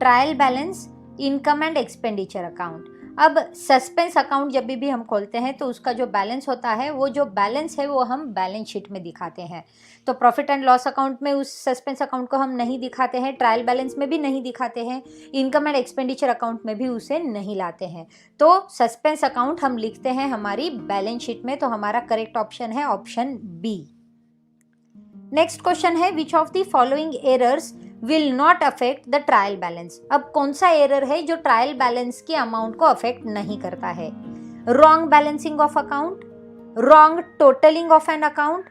trial balance, income and expenditure account. अब सस्पेंस अकाउंट जब भी हम खोलते हैं तो उसका जो बैलेंस होता है, वो जो बैलेंस है वो हम बैलेंस शीट में दिखाते हैं। तो प्रॉफिट एंड लॉस अकाउंट में उस सस्पेंस अकाउंट को हम नहीं दिखाते हैं, ट्रायल बैलेंस में भी नहीं दिखाते हैं, इनकम एंड एक्सपेंडिचर अकाउंट में भी उसे नहीं लाते हैं। तो सस्पेंस अकाउंट हम लिखते हैं हमारी बैलेंस शीट में। तो हमारा करेक्ट ऑप्शन है ऑप्शन बी। नेक्स्ट क्वेश्चन है, which of the following errors will not affect the trial balance. अब कौन सा एरर है जो ट्रायल बैलेंस की अमाउंट को अफेक्ट नहीं करता है? Wrong balancing of account, wrong totalling of an account,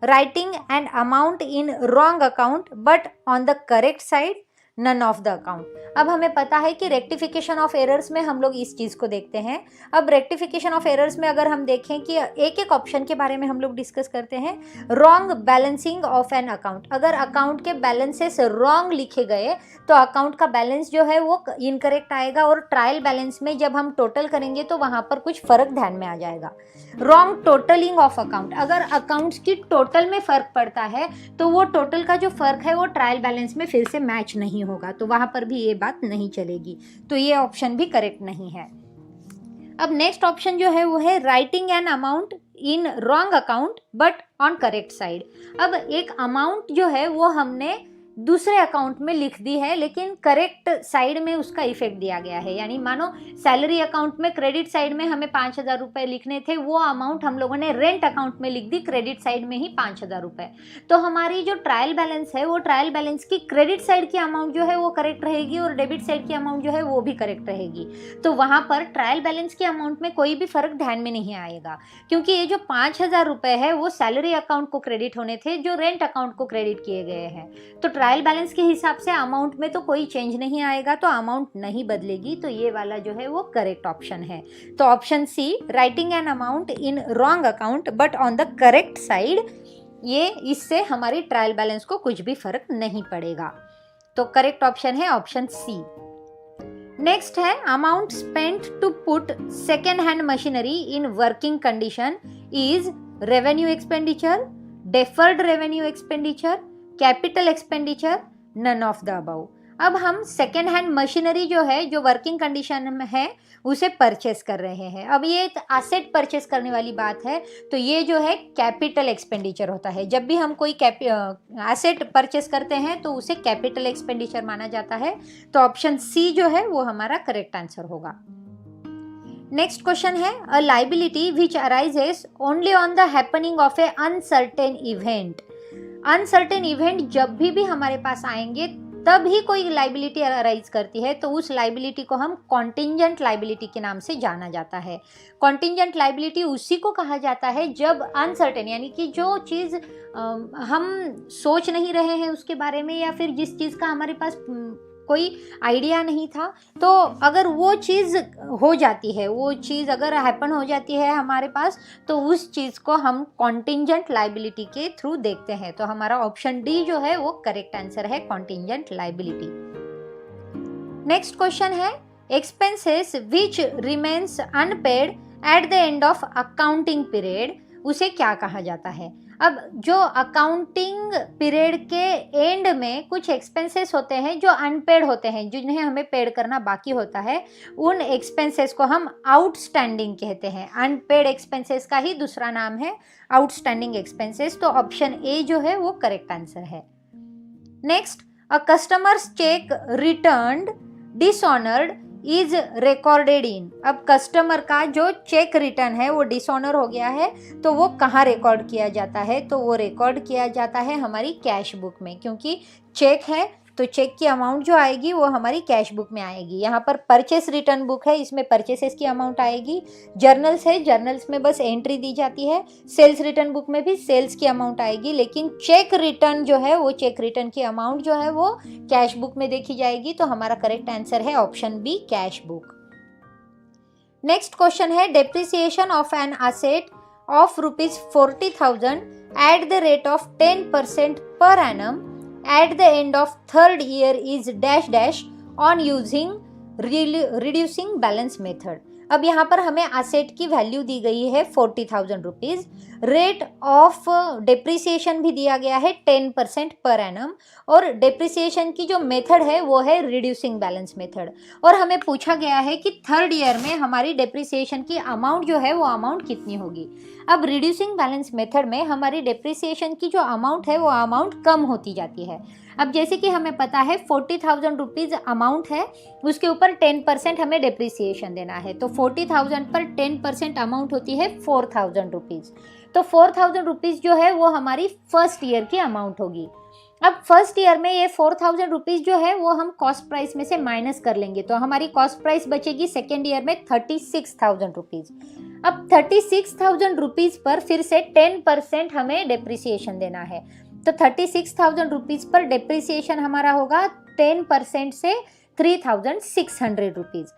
writing an amount in wrong account but on the correct side, none of the account. अब हमें पता है कि रेक्टिफिकेशन ऑफ एरर्स में हम लोग इस चीज़ को देखते हैं। अब रेक्टिफिकेशन ऑफ एरर्स में अगर हम देखें कि एक एक ऑप्शन के बारे में हम लोग डिस्कस करते हैं। Wrong balancing of an account, अगर अकाउंट के बैलेंसेस रॉन्ग लिखे गए तो अकाउंट का बैलेंस जो है वो इनकरेक्ट आएगा, और ट्रायल बैलेंस में जब हम टोटल करेंगे तो वहाँ पर कुछ फ़र्क ध्यान में आ जाएगा। रॉन्ग टोटलिंग ऑफ अकाउंट, अगर अकाउंट्स की टोटल में फ़र्क पड़ता है तो वो टोटल का जो फ़र्क है वो ट्रायल बैलेंस में फिर से मैच नहीं होगा, तो वहाँ पर भी ये बात नहीं चलेगी। तो ये ऑप्शन भी करेक्ट नहीं है। अब नेक्स्ट ऑप्शन जो है वो है writing an amount in wrong account but on correct side. अब एक अमाउंट जो है वो हमने दूसरे अकाउंट में लिख दी है, लेकिन करेक्ट साइड में उसका इफेक्ट दिया गया है। यानी मानो सैलरी अकाउंट में क्रेडिट साइड में हमें 5,000 रुपये लिखने थे, वो अमाउंट हम लोगों ने रेंट अकाउंट में लिख दी क्रेडिट साइड में ही 5,000 रुपये। तो हमारी जो ट्रायल बैलेंस है वो ट्रायल बैलेंस की क्रेडिट साइड की अमाउंट जो है वो करेक्ट रहेगी और डेबिट साइड की अमाउंट जो है वो भी करेक्ट रहेगी। तो वहाँ पर ट्रायल बैलेंस की अमाउंट में कोई भी फर्क ध्यान में नहीं आएगा, क्योंकि ये जो 5,000 रुपये है वो सैलरी अकाउंट को क्रेडिट होने थे जो रेंट अकाउंट को क्रेडिट किए गए हैं। तो ट्रायल बैलेंस के हिसाब से अमाउंट में तो कोई चेंज नहीं आएगा, तो अमाउंट नहीं बदलेगी। तो ये वाला जो है वो करेक्ट ऑप्शन है। तो option C, writing an amount in wrong account but on the correct side, ये इससे हमारी ट्रायल बैलेंस को कुछ भी फर्क नहीं पड़ेगा। तो करेक्ट ऑप्शन है ऑप्शन सी। नेक्स्ट है, amount spent to put second hand machinery in working condition is revenue expenditure, deferred revenue expenditure, capital expenditure, none of the above. अब हम सेकेंड हैंड मशीनरी जो है जो वर्किंग कंडीशन में है उसे परचेस कर रहे हैं। अब ये एसेट परचेस करने वाली बात है, तो ये जो है कैपिटल एक्सपेंडिचर होता है। जब भी हम कोई एसेट परचेस करते हैं तो उसे कैपिटल एक्सपेंडिचर माना जाता है। तो ऑप्शन सी जो है वो हमारा करेक्ट आंसर होगा। नेक्स्ट क्वेश्चन है, a liability which arises only on the happening of A uncertain event. Uncertain event जब भी हमारे पास आएंगे तभी कोई लाइबिलिटी अराइज करती है, तो उस लाइबिलिटी को हम कॉन्टिंजेंट लाइबिलिटी के नाम से जाना जाता है। कॉन्टिंजेंट लाइबिलिटी उसी को कहा जाता है जब अनसर्टेन, यानी कि जो चीज़ हम सोच नहीं रहे हैं उसके बारे में, या फिर जिस चीज़ का हमारे पास कोई आइडिया नहीं था, तो अगर वो चीज़ हो जाती है, वो चीज़ अगर हैपन हो जाती है हमारे पास, तो उस चीज़ को हम कॉन्टिंजेंट लाइबिलिटी के थ्रू देखते हैं। तो हमारा ऑप्शन डी जो है वो करेक्ट आंसर है, कॉन्टिंजेंट लाइबिलिटी। नेक्स्ट क्वेश्चन है, expenses which remains unpaid at the end of accounting period, उसे क्या कहा जाता है? अब जो अकाउंटिंग पीरियड के एंड में कुछ एक्सपेंसेस होते हैं जो अनपेड होते हैं, जिन्हें हमें पेड करना बाकी होता है, उन एक्सपेंसेस को हम आउटस्टैंडिंग कहते हैं। अनपेड एक्सपेंसेस का ही दूसरा नाम है आउटस्टैंडिंग एक्सपेंसेस। तो ऑप्शन ए जो है वो करेक्ट आंसर है। Next, a customer's cheque returned dishonoured is recorded in. अब कस्टमर का जो चेक रिटर्न है वो डिसऑनर हो गया है तो वो कहाँ रिकॉर्ड किया जाता है, तो वो रिकॉर्ड किया जाता है हमारी कैश बुक में, क्योंकि चेक है तो चेक की अमाउंट जो आएगी वो हमारी कैश बुक में आएगी। यहाँ पर परचेस रिटर्न बुक है, इसमें परचेसेस की अमाउंट आएगी। जर्नल्स है, जर्नल्स में बस एंट्री दी जाती है। सेल्स रिटर्न बुक में भी सेल्स की अमाउंट आएगी, लेकिन चेक रिटर्न जो है वो चेक रिटर्न की अमाउंट जो है वो कैश बुक में देखी जाएगी। तो हमारा करेक्ट आंसर है option B, cash book. Next question है, depreciation of an asset of ₹40,000 at the rate of 10% per annum at the end of third year is dash dash on using reducing balance method। अब यहाँ पर हमें असेट की वैल्यू दी गई है 40,000 रुपीज़, रेट ऑफ डेप्रिसिएशन भी दिया गया है 10% पर एनम, और डेप्रिसिएशन की जो मेथड है वो है रिड्यूसिंग बैलेंस मेथड। और हमें पूछा गया है कि थर्ड ईयर में हमारी डेप्रिसिएशन की अमाउंट जो है वो अमाउंट कितनी होगी। अब रिड्यूसिंग बैलेंस मेथड में हमारी डेप्रिसिएशन की जो अमाउंट है वो अमाउंट कम होती जाती है। अब जैसे कि हमें पता है 40,000 रुपीज़ अमाउंट है, उसके ऊपर 10% हमें डेप्रिसिएशन देना है, तो 40,000 पर 10% अमाउंट होती है 4,000 रुपीज़। तो 4,000 रुपीज़ जो है वो हमारी फर्स्ट ईयर की अमाउंट होगी। अब फर्स्ट ईयर में ये 4,000 रुपीज़ जो है वो हम कॉस्ट प्राइस में से माइनस कर लेंगे, तो हमारी कॉस्ट प्राइस बचेगी सेकेंड ईयर में 36,000 रुपीज़। अब 36,000 रुपीज़ पर फिर से 10% हमें डेप्रिसिएशन देना है, तो 36,000 रुपीज़ पर डेप्रिसिएशन हमारा होगा 10% से 3,600 रुपीज़।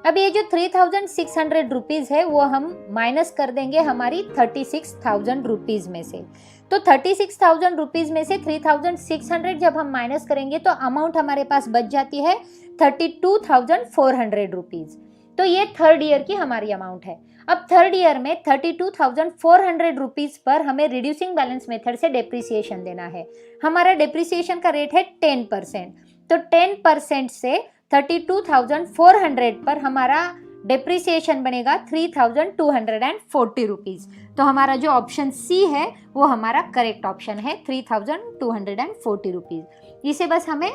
अब ये जो 3,600 रुपीज़ है वो हम माइनस कर देंगे हमारी 36,000 रुपीज़ में से। तो 36,000 रुपीज़ में से 3,600 जब हम माइनस करेंगे तो अमाउंट हमारे पास बच जाती है 32,400 रुपीज़। तो ये थर्ड ईयर की हमारी अमाउंट है। अब थर्ड ईयर में 32,400 रुपीज़ पर हमें रिड्यूसिंग बैलेंस मेथड से डेप्रिसिएशन देना है। हमारा डेप्रिसिएशन का रेट है 10%, तो 10% से 32,400 पर हमारा डेप्रिसिएशन बनेगा 3,240 रुपीज़। तो हमारा जो ऑप्शन सी है वो हमारा करेक्ट ऑप्शन है, 3,240 रुपीज़। इसे बस हमें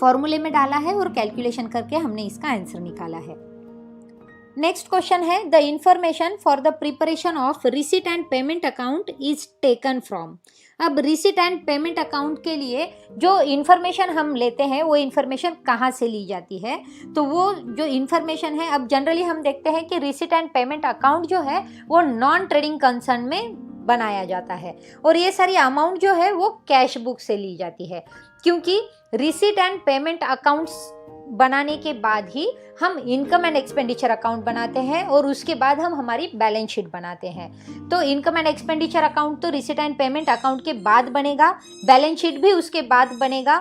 फॉर्मूले में डाला है और कैलकुलेशन करके हमने इसका आंसर निकाला है। नेक्स्ट क्वेश्चन है, the information for the preparation of receipt and payment account is taken from. अब रिसीट एंड पेमेंट अकाउंट के लिए जो इन्फॉर्मेशन हम लेते हैं वो इन्फॉर्मेशन कहाँ से ली जाती है, तो वो जो इन्फॉर्मेशन है, अब जनरली हम देखते हैं कि रिसीट एंड पेमेंट अकाउंट जो है वो नॉन ट्रेडिंग कंसर्न में बनाया जाता है, और ये सारी अमाउंट जो है वो कैश बुक से ली जाती है, क्योंकि रिसीट एंड पेमेंट अकाउंट्स बनाने के बाद ही हम इनकम एंड एक्सपेंडिचर अकाउंट बनाते हैं और उसके बाद हम हमारी बैलेंस शीट बनाते हैं। तो इनकम एंड एक्सपेंडिचर अकाउंट तो रिसीट एंड पेमेंट अकाउंट के बाद बनेगा, बैलेंस शीट भी उसके बाद बनेगा।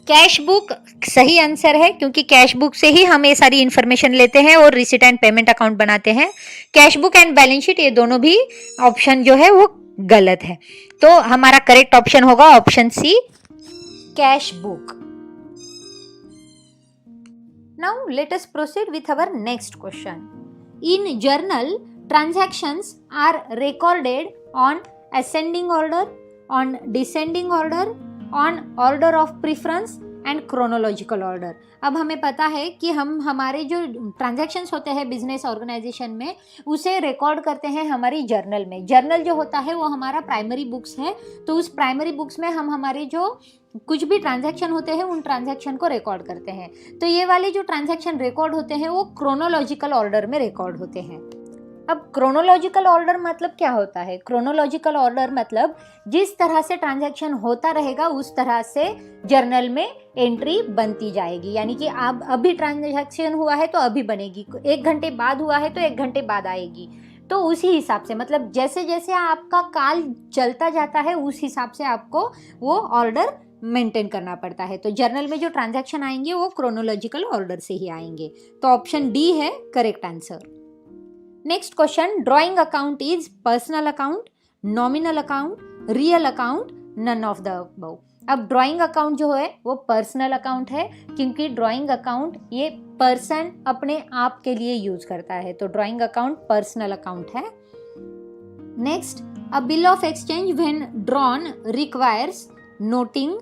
कैश बुक सही आंसर है, क्योंकि कैश बुक से ही हम ये सारी इन्फॉर्मेशन लेते हैं और रिसीट एंड पेमेंट अकाउंट बनाते हैं। Cash book and balance sheet ये दोनों भी ऑप्शन जो है वो गलत है, तो हमारा करेक्ट ऑप्शन होगा option C, cash book. Now let us proceed with our next question. In journal, transactions are recorded on ascending order, on descending order, on order of preference and chronological order. अब हमें पता है कि हम हमारे जो ट्रांजैक्शंस होते हैं बिजनेस ऑर्गेनाइजेशन में उसे रिकॉर्ड करते हैं हमारी जर्नल में। जर्नल जो होता है वो हमारा प्राइमरी बुक्स है, तो उस प्राइमरी बुक्स में हम हमारे जो कुछ भी ट्रांजैक्शन होते हैं उन ट्रांजैक्शन को रिकॉर्ड करते हैं। तो ये वाले जो ट्रांजैक्शन रिकॉर्ड होते हैं वो क्रोनोलॉजिकल ऑर्डर में रिकॉर्ड होते हैं। अब क्रोनोलॉजिकल ऑर्डर मतलब क्या होता है? क्रोनोलॉजिकल ऑर्डर मतलब जिस तरह से ट्रांजैक्शन होता रहेगा उस तरह से जर्नल में एंट्री बनती जाएगी। यानी कि आप अभी ट्रांजैक्शन हुआ है तो अभी बनेगी, 1 घंटे बाद हुआ है तो 1 घंटे बाद आएगी। तो उसी हिसाब से, मतलब जैसे जैसे आपका काल चलता जाता है उस हिसाब से आपको वो ऑर्डर मेंटेन करना पड़ता है। तो जर्नल में जो ट्रांजैक्शन आएंगे वो क्रोनोलॉजिकल ऑर्डर से ही आएंगे। तो ऑप्शन डी है correct answer. Next question, drawing account is personal account, nominal account, real account, none of the above. अब ड्राइंग अकाउंट जो है वो पर्सनल अकाउंट है, क्योंकि ड्राइंग अकाउंट ये पर्सन अपने आप के लिए यूज करता है, तो ड्राइंग अकाउंट पर्सनल अकाउंट है। Next, a bill of exchange when drawn requires noting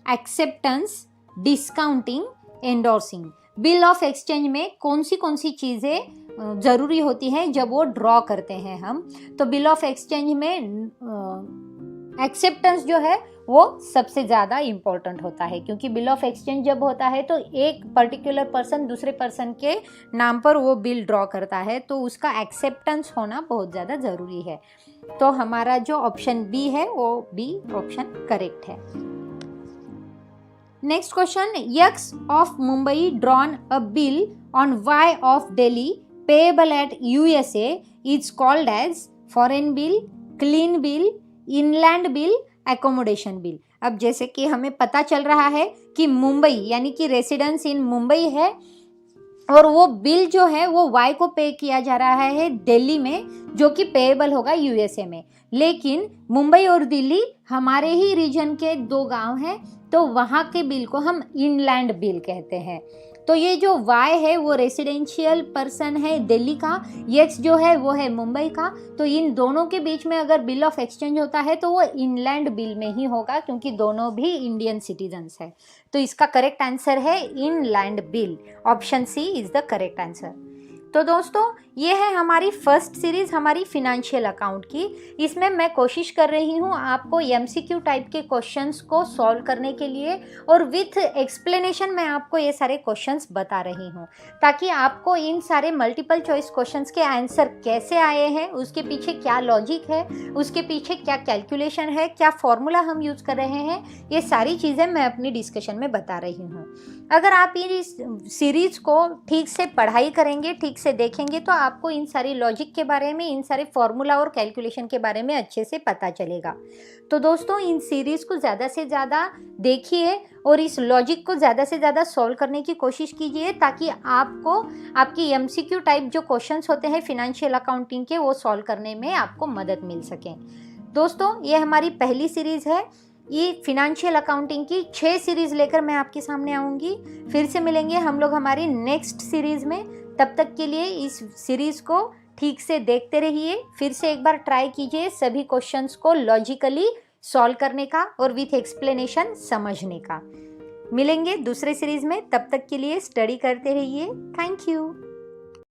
acceptance, discounting, endorsing. Bill of exchange में कौन सी चीज़ें ज़रूरी होती हैं जब वो ड्रॉ करते हैं हम, तो बिल ऑफ एक्सचेंज में एक्सेप्टेंस जो है वो सबसे ज़्यादा इम्पोर्टेंट होता है, क्योंकि बिल ऑफ एक्सचेंज जब होता है तो एक पर्टिकुलर पर्सन दूसरे पर्सन के नाम पर वो बिल ड्रॉ करता है, तो उसका एक्सेप्टेंस होना बहुत ज़्यादा ज़रूरी है। तो हमारा जो ऑप्शन बी है वो बी ऑप्शन करेक्ट है। Next question, X of Mumbai drawn a bill on Y of Delhi payable at USA is called as foreign bill, clean bill, inland bill, accommodation bill. अब जैसे कि हमें पता चल रहा है कि मुंबई यानी कि रेसिडेंस इन मुंबई है और वो बिल जो है वो वाई को पे किया जा रहा है दिल्ली में, जो कि पेएबल होगा यूएसए में। लेकिन मुंबई और दिल्ली हमारे ही रीजन के दो गांव हैं, तो वहाँ के बिल को हम इनलैंड बिल कहते हैं। तो ये जो वाई है वो रेसिडेंशियल पर्सन है दिल्ली का, एक्स जो है वो है मुंबई का, तो इन दोनों के बीच में अगर बिल ऑफ एक्सचेंज होता है तो वो इनलैंड बिल में ही होगा, क्योंकि दोनों भी इंडियन सिटीजन्स है। तो इसका करेक्ट आंसर है inland bill, option C is the correct answer. तो दोस्तों ये है हमारी फर्स्ट सीरीज़ हमारी फिनेंशियल अकाउंट की। इसमें मैं कोशिश कर रही हूँ आपको एमसीक्यू टाइप के क्वेश्चंस को सॉल्व करने के लिए, और विथ एक्सप्लेनेशन मैं आपको ये सारे क्वेश्चंस बता रही हूँ, ताकि आपको इन सारे मल्टीपल चॉइस क्वेश्चंस के आंसर कैसे आए हैं, उसके पीछे क्या लॉजिक है, उसके पीछे क्या कैलकुलेशन है, क्या फॉर्मूला हम यूज़ कर रहे हैं, ये सारी चीज़ें मैं अपनी डिस्कशन में बता रही हूँ। अगर आप इस सीरीज़ को ठीक से पढ़ाई करेंगे, ठीक से देखेंगे, तो आपको इन सारी लॉजिक के बारे में, इन सारे फॉर्मूला और कैलकुलेशन के बारे में अच्छे से पता चलेगा। तो दोस्तों इन सीरीज़ को ज़्यादा से ज़्यादा देखिए और इस लॉजिक को ज़्यादा से ज़्यादा सॉल्व करने की कोशिश कीजिए, ताकि आपको आपकी एमसीक्यू टाइप जो क्वेश्चंस होते हैं फिनेंशियल अकाउंटिंग के, वो सॉल्व करने में आपको मदद मिल सके। दोस्तों ये हमारी पहली सीरीज़ है। ये फिनेंशियल अकाउंटिंग की 6 सीरीज़ लेकर मैं आपके सामने आऊँगी। फिर से मिलेंगे हम लोग हमारी नेक्स्ट सीरीज़ में। तब तक के लिए इस सीरीज़ को ठीक से देखते रहिए। फिर से एक बार ट्राई कीजिए सभी क्वेश्चंस को लॉजिकली सॉल्व करने का और विथ एक्सप्लेनेशन समझने का। मिलेंगे दूसरे सीरीज़ में, तब तक के लिए स्टडी करते रहिए। Thank you.